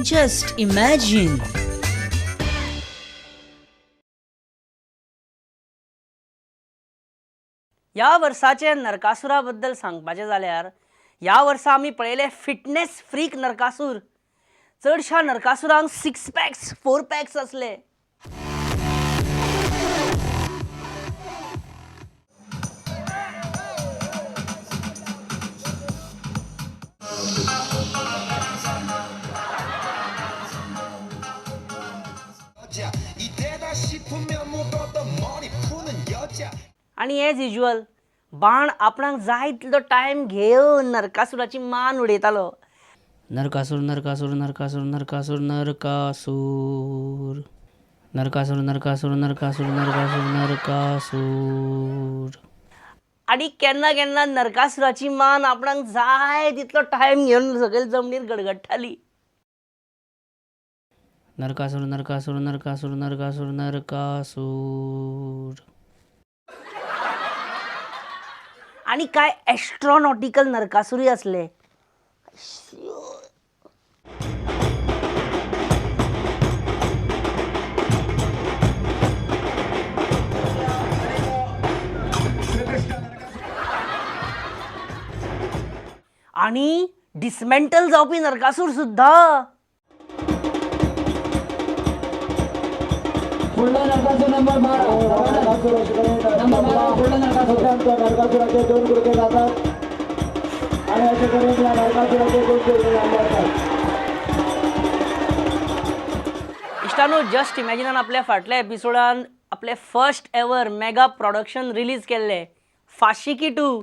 Just imagine. या वर्साचे नरकासुराबद्दल सांगपाचें जाल्यार ह्या वर्सा आमी पळयले फिटनेस फ्रीक नरकासूर. चडशा नरकासुरांक 6 पॅक्स 4 पॅक्स असले. आणि एज युजल बाण आपणाक जाय तितलो टायम घेवन नरकासुराची मान उडयतालो. नरकासूर नरकासूर नरकासूर नरकासूर नरकासूर नरकासूर नरकासूर नरकासूर नरकासूर नरकासूर. आणि केन्ना केन्ना नरकासुराची मान आपणाक जाय तितलो टायम घेवन सकयल जमनीर गडगडटाली. नरकासूर नरकासूर नरकासूर नरकासूर नरकासूर. आणि काय ॲस्ट्रॉनॉटिकल नरकासुरी असले. आणि डिसमेंटल जावपी नरकासूर सुद्धा. इष्टानो, जस्ट इमॅजिनान आपल्या फाटल्या एपिसोडान आपले first ever mega production release केल्ले फाशिकी 2.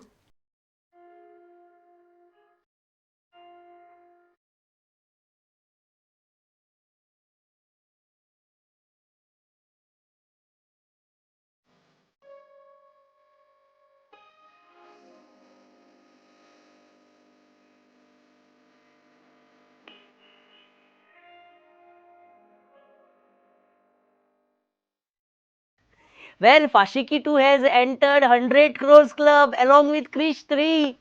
where Fashiki 2 has entered 100 crores club along with Krish 3.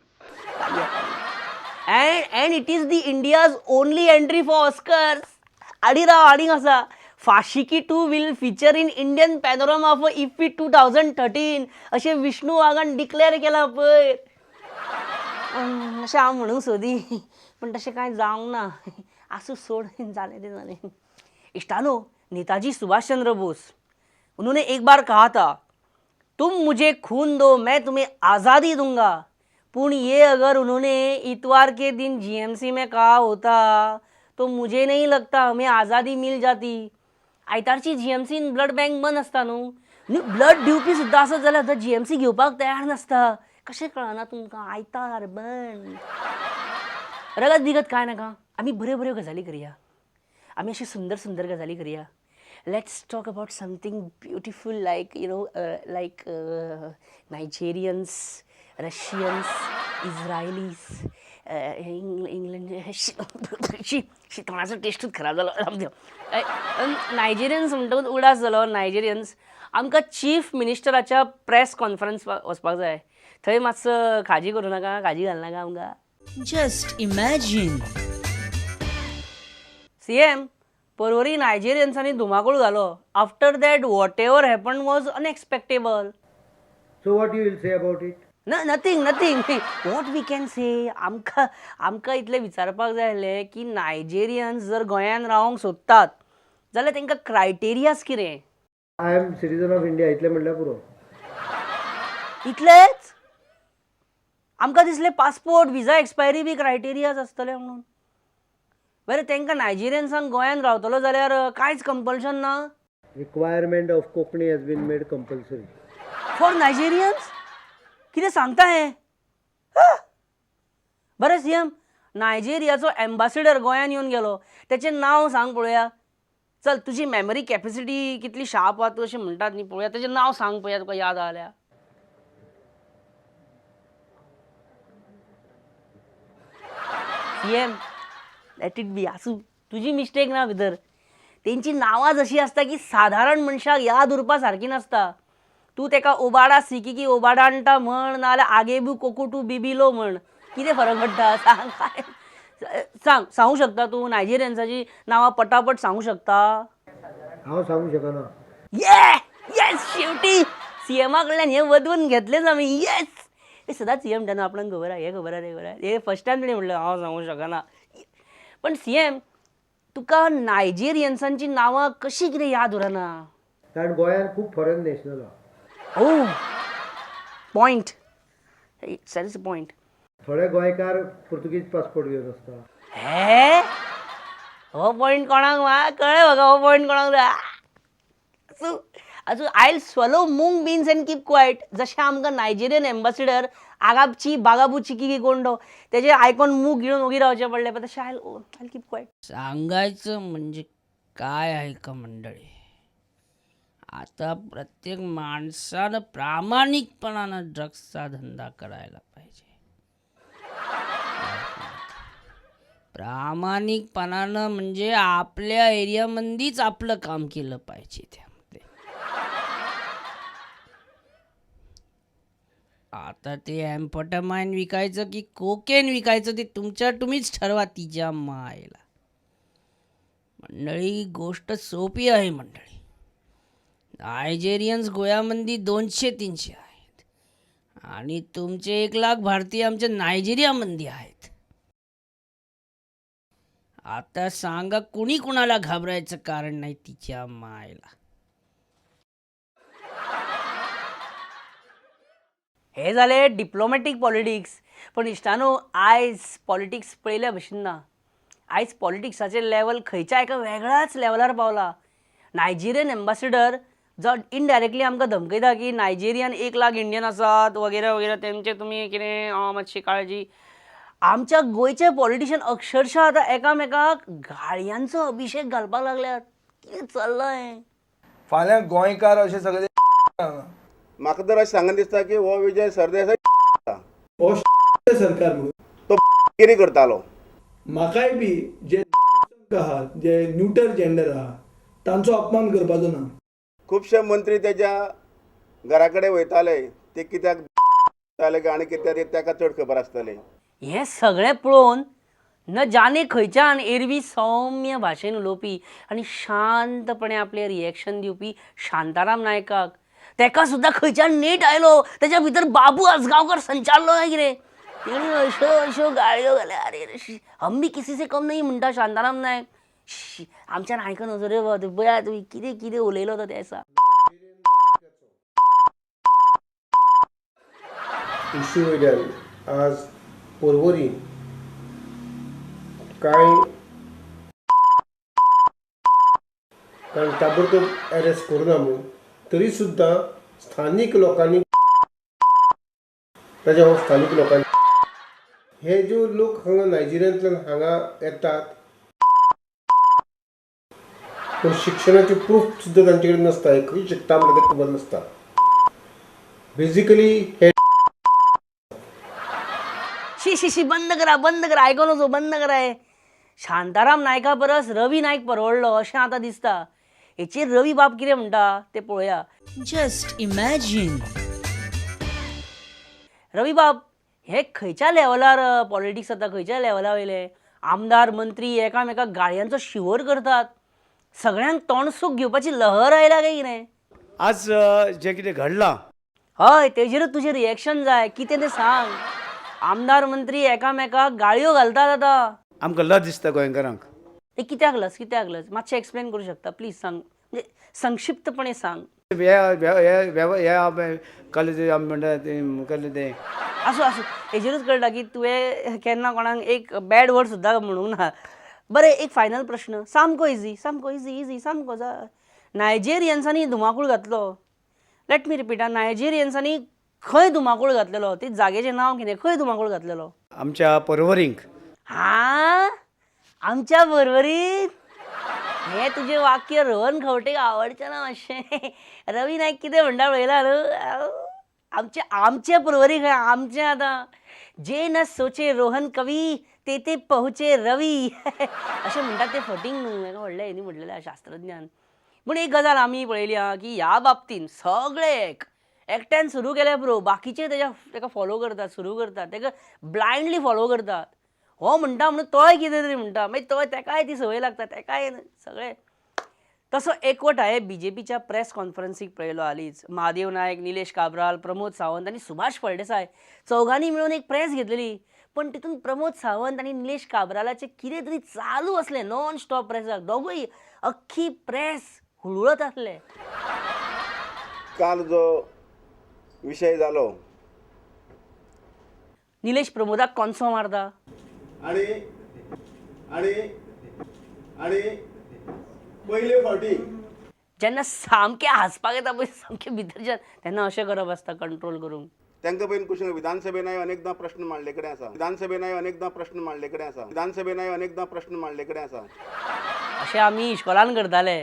And it is the India's only entry for Oscars. आणि असा फाशिकी 2 will feature in Indian panorama for IFFI 2013 असे Vishnu वाघान declare केला पळय. अशें हांव म्हणूंक सोदी पण तशें कांय जावंक ना. आसूं सोड, जालें तें जालें. इश्टानो, नेताजी सुभाष चंद्र बोस, उन्होंने एक बार कहा था, तुम मुझे खून दो मैं तुम्हें आज़ादी दूंगा. पुण ये अगर उन्होंने इतवार के दिन जीएमसी में कहा होता तो मुझे नहीं लगता हमें आज़ादी मिल जाती. आयतारची जीएमसी ब्लड बँक बंद आसता न्हू. ब्लड दिवपी सुद्दां आसत जाल्यार आतां जीएमसी घेवपाक तयार नासता. कशें कळना तुमकां? आयतार बंद. रगत बिगत काय नाका, आमी बऱ्यो बऱ्यो गजाली करया. आमी अशी सुंदर सुंदर गजाली करया. Let's talk about something beautiful like Nigerians, Russians, Israelis, England. तोंडाचो टेस्टूच खराब जालो. नायजेरियन्स म्हणटकूच उडास जालो. नायजेरियन्स आमकां चीफ मिनिस्टराच्या प्रेस कॉन्फरन्स वचपाक जाय. थंय मातसो खाजी करूं नाका, खाजी घालनाका आमकां. Just imagine. CM, परवरी नायजेरियन्सांनी धुमाकूळ घालो. After that whatever happen was unexpectable. So what you will say about it? Nothing. What we can say. आमकां इतलें विचारपाक जाय आसलें की नायजेरियन्स जर गोंयान रावंक सोदतात जाल्यार तांकां क्रायटेरियाज कितें? I am citizen of India. इतले म्हणल्यार पुरो. इतलेंच? आमकां दिसलें पासपोर्ट विजा एक्सपायरी बी क्रायटेरियाज आसतले म्हणून. बरें, तांकां नायजेरियन्सांक गोंयान रावतलो जाल्यार कांयच कंपल्शन ना? Requirement of Konkani has been made compulsory. For Nigerians? कितें सांगता हें? बरें सीएम, नायजेरियाचो एम्बेसेडर गोंयान येवन गेलो. तेचें नांव सांग पळोवया. चल, तुजी मेमरी कॅपेसिटी कितली शार्प आहा तूं अशें म्हणटात न्ही, पळोवया तेचें नांव सांग पळोवया, तुका याद आहा जाल्यार. CM, let it be. आसूं, तुजी मिस्टेक ना भितर. तेंची नांवां जशीं आसता की साधारण मनशाक याद उरपा सारकी नासता. तूं तेका ओबाडा सिकिकी ओबाडांटा म्हण नाल्यार आगेबू कोकुटू बिबिलो म्हण, कितें फरक पडटा सांग? काय सांगू शकता तू नायजेरियन्साची नावं पटापट सांगू शकता? हांव सांगू शकना. येस शेवटी सीएमा कडल्यान हे वदवून घेतलेच आमी. येस हे सदांच सीएम म्हणटा आपणाक खबर आहे, हे खबर आहे, हे खबर आहे. हे फर्स्ट टायम तिणें म्हणलं हांव सांगू शकना. पण सीएम तुका नायजेरियन्सांची नांवां कशी कितें याद उरना? कारण गोंयांत खूब फॉरेन नॅशनल आहा. ओ पॉयंट, दॅट इज पॉयंट. थोडे गोंयकार पुर्तुगीज पासपोर्ट घेवन आसता. हे हो पॉयंट कोणाक कळ्ळें म्हाका, हो पॉयंट कोणाक आजू oil स्वलो moong beans and keep quiet. जशें आमकां नायजेरियन एम्बेसिडर आगापची बागाबू चिकी की कोंडो तेजे आयकॉन मूग घेवन ओगी रावचें पडलें, पण तशें आयल कीप क्वायट. सांगायचं म्हणजे काय आहे का मंडळी, आता प्रत्येक माणसानं प्रामाणिकपणानं ड्रग्सचा धंदा करायला पाहिजे. प्रामाणिकपणानं म्हणजे आपल्या एरियामध्येच आपलं काम केलं पाहिजे. त्यामध्ये आता ते एम्फेटामाइन विकायचं की कोकेन विकायचं ते तुम्हीच ठरवा. तिच्या मायला मंडळी गोष्ट सोपी आहे मंडळी. नायजेरियन्स गोव्यामध्ये 200-300 आहेत आणि तुमचे 1,00,000 भारतीय आमच्या नायजेरियामध्ये आहेत. आता सांगा कुणी कुणाला घाबरायचं कारण नाही तिच्या मायला. हे जाले डिप्लोमॅटीक पॉलिटिक्स. पण इश्टानो आयज पॉलिटिक्स पळयल्या भशेन ना. आयज पॉलिटिक्साचें लेवल खंयच्या एका वेगळ्याच लेवलार पावला. नायजेरियन एम्बेसिडर जो इनडायरेक्टली आमकां धमकयता की नायजेरियन 1,00,000 इंडियन आसात वगैरे वगैरे, तेंचे तुमी कितें मातशी काळजी. आमच्या गोंयचे पॉलिटिशियन अक्षरशः आतां एकामेकाक गाळयांचो अभिषेक घालपाक लागल्यात. कितें चल्लां फाल्यां गोंयकार अशे सगळे म्हाका तर अशें सांगन दिसता की हो विजय सरदेसाय हो सरकार म्हणून तो गिरी करतालो. म्हाकाय बी जे आहात जे न्यूटर जेंडर आहा तांचो अपमान करपाचो ना. खुबशे मंत्री तेज्या घरा कडेन वयताले, ते कित्याक जाले आनी कित्याक ताका चड खबर आसतली. हें सगळें पळोवन न जाने खंयच्यान एरवी सौम्य भाशेन उलोवपी आनी शांतपणे आपले रिएक्शन दिवपी शांताराम नायकाक तेका सुद्दां खंयच्यान नेट आयलो. तेच्या भितर बाबू आसगांवकर संचारलो काय कितें. तेणी अश्यो अश्यो गाळयो घाल्या. अरे हम भी किसी से कम नाही म्हणटा शांताराम नायक. आमच्यान आयकन वचो रे बाबा. पळया तुमी कितें कितें उलयलो तो त्या दिसा. इश्यू वयल्यान आज पर्वरी कांय कारण ताबडतोब अरेस्ट करूना म्हणून, तरी सुद्दां स्थानीक लोकांनी ताच्या हो स्थानीक लोकांनी हे जो लोक हांगा नायजेरियांतल्यान हांगा येतात पूण शिक्षणाची प्रूफ सुद्दां तांचे कडेन नासता. हे खंय शिकता म्हणटा तें खबर नासता. बेजिकली हे शी बंद करा आयकून वचो बंद करा. हे शांताराम नायका परस रवी नायक परवडलो अशें आतां दिसता. हेचेर रवी बाब कितें म्हणटा तें पळोवया. Just imagine. रवी बाब हे खंयच्या लेवलार पॉलिटिक्स जाता, खंयच्या लेवला वयले आमदार मंत्री एकामेकाक गाळयांचो शिवर करतात. सगळ्यांक तोंड सूख घेवपाची लहर आयला काय कितें? आज जे कितें घडलां हय तेजेरूच तुजें रिएक्शन जाय. कितें तें सांग. आमदार मंत्री एकामेकाक गाळयो घालतात आतां. आमकां लज दिसता गोंयकारांक. ते कित्याक लज मातशें एक्सप्लेन करूं शकता प्लीज सांग. म्हणजे संक्षिप्तपणे सांग. काल ते आमी म्हणटा केल्लें तें आसूं हेजेरूच कळटा की तुवें केन्ना कोणाक एक बॅड वर्ड सुद्दां म्हणूंक ना. बरें एक फायनल प्रश्न सामको इजी सामको नायजेरियन्सांनी धुमाकूळ घातलो. Let me repeat. नायजेरियन्सांनी खंय धुमाकूळ घातलेलो, ते जागेचें नांव कितें, खंय धुमाकूळ घातलेलो? आमच्या पर्वरींक. आमच्या परवरीत. हे तुजें वाक्य रोहन खंवटेक आवडचें ना मातशें. रवी नायक कितें म्हणटा पळयला न्हू. आमचे परवरी खंय आमचें आतां. जे न सोचे रोहन कवी ते पहुचे रवी अशें म्हणटात ते फटींग न्हू. हेका व्हडल्या हेणी म्हटलेलें शास्त्रज्ञान. पूण एक गजाल आमी पळयली की ह्या बाबतीन सगळे एकट्यान सुरू केले पुरो बाकीचे तेका फॉलो करतात, सुरू करतात, तेका ब्लायंडली फॉलो करतात. हो म्हणटा म्हणून तोय कितें तरी म्हणटा मागीर तोय तेकाय ती संवय लागता तेकाय सगळे तसो एकवट हांवें BJPच्या प्रेस कॉन्फरन्सीक पळयलो हालींच. महादेव नायक, निलेश काब्राल, प्रमोद सावंत आनी सुभाष फळदेसाय चौगांनी मेळून एक प्रेस घेतलेली. पण तितून प्रमोद सावंत आनी निलेश काब्रालाचें कितें तरी चालू असलें नॉन स्टॉप प्रेसाक. दोगूय अख्खी प्रेस हुळहुळत आसले. काल जो विशय जालो निलेश प्रमोदाक कोणसो मारता. आणि आणि आणि पयले फावटी जेन्ना सामकें हांसपाक येता पळय सामकें भितरच्यान तेन्ना अशें करप आसता कंट्रोल करूंक. तांकां पयलीं कुशल विधानसभेन अनेकदां प्रश्न मांडले कडेन आसा. विधानसभेन अनेकदां प्रश्न मांडले कडेन आसा. विधानसभेन अनेकदां प्रश्न मांडले कडेन आसा. अशें आमी इश्कोलान करताले.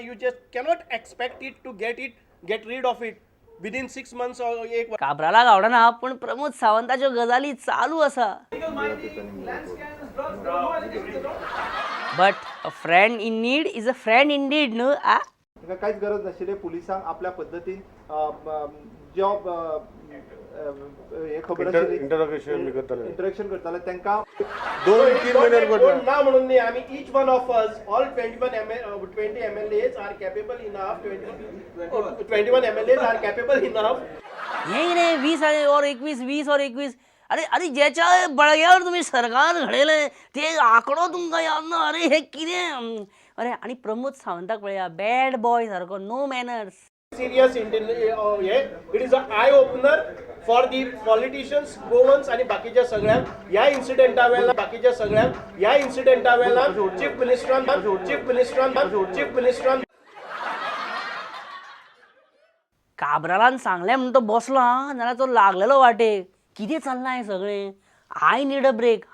you just cannot expect it to get rid of it within 6 months or एक काब्रालाक आवडना पण प्रमोद सावंताच्यो गजाली चालू आसा. But a friend in need is a friend in deed न्हू. ताका कांयच गरज नाशिल्ले पुलिसांक आपल्या पद्दतीन जॉब हे खबर आशिल्ली इंटरॅक्शन करताले तांकां 2-3 महिने ना म्हणून न्ही आमी each one of us all 20 MLAs are capable enough 21 MLAs are capable enough. हे कितें 20 और 21 अरे ज्याच्या बळग्यावर तुम्ही सरकार घडयलें ते आंकडो तुमकां याद ना. अरे हे कितें. अरे आनी प्रमोद सावंताक पळया बॅड बॉय सारको no manners. Serious it is an eye opener for the politicians Goans आणि बाकीच्या सगळ्यांक ह्या इन्सिडेंटा वेळेला चीफ मिनिस्टरान काब्रालान सांगलें म्हणून तो बसलो हा नाल्यार तो लागलेलो वाटेक. कितें चल्लां हें सगळें. I need a break.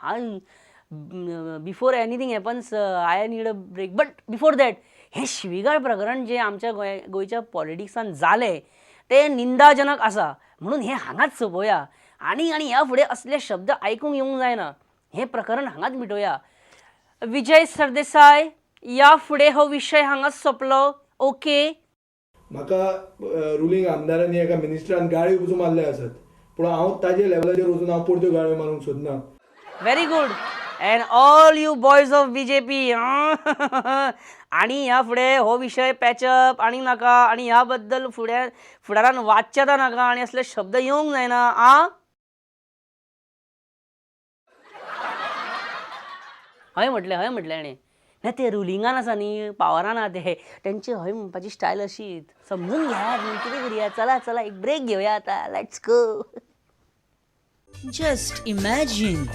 Before anything happens I need a break. But before that हें शिवीगाळ प्रकरण जें आमच्या गोंयच्या पॉलिटिक्सान जालें तें निंदाजनक आसा म्हणून हें हांगाच सोंपोवया. आनी ह्या फुडें असले शब्द आयकूंक येवंक जायना. हें प्रकरण हांगाच मिटोवया. विजय सरदेसाय या फुडें हो विशय हांगाच सोंपलो. ओके. म्हाका रुलींग आमदारांनी एका मिनिस्टरान गाळयो वचून मारले आसात पूण हांव ताजे लेवलाचेर वचून हांव परत्यो गाळयो मारूंक सोदना. Very good. And all you boys of BJP आणि ह्या फुडें हो विशय पॅचअप आनी नाका आनी ह्या बद्दल फुडारान वादचेता नाका आनी असले शब्द येवंक जायना. हय म्हटलें हाणें. ना ते रुलिंगान आसा न्ही पावरान आहा ते तेंची हय म्हणपाची स्टायल अशीच. समजून घेयात न्ही कितें करुया. चला एक ब्रेक घेवया आता. Let's go. Just imagine.